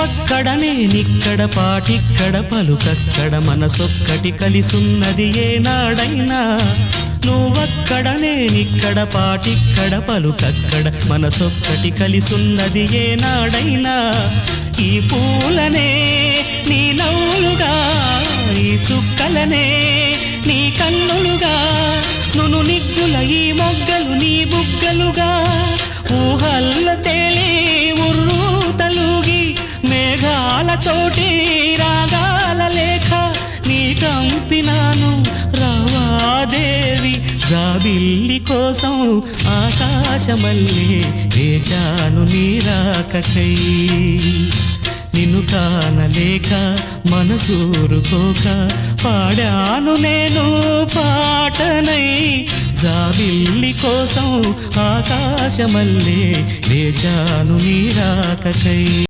నువ్వక్కడ నేనిక్కడ పాటిక్కడ పలుకక్కడ మనసొక్కటి కలిసున్నది ఏనాడైనా నువ్వక్కడ నేనిక్కడ పాటిక్కడ పలుకక్కడ మనసొక్కటి కలిసున్నది ఏనాడైనా ఈ పూలనే నీ నవ్వులుగా ఈ చుక్కలనే నీ కన్నులుగా నును నిగ్గుల ఈ మొగ్గలు నీ బుగ్గలుగా ఊహల్ల తేలి ఉర్రు తలుగి మేఘాలతోటి రాగాల లేఖ నీ కంపినాను రావాదేవి జాబిల్లి కోసం ఆకాశమల్లే వేచాను నీ రాకకై నిన్ను కానలేక మనసూరుకోక పాడాను నేను పాటనై జాబిల్లి కోసం ఆకాశమల్లే వేచాను నీ రాకకై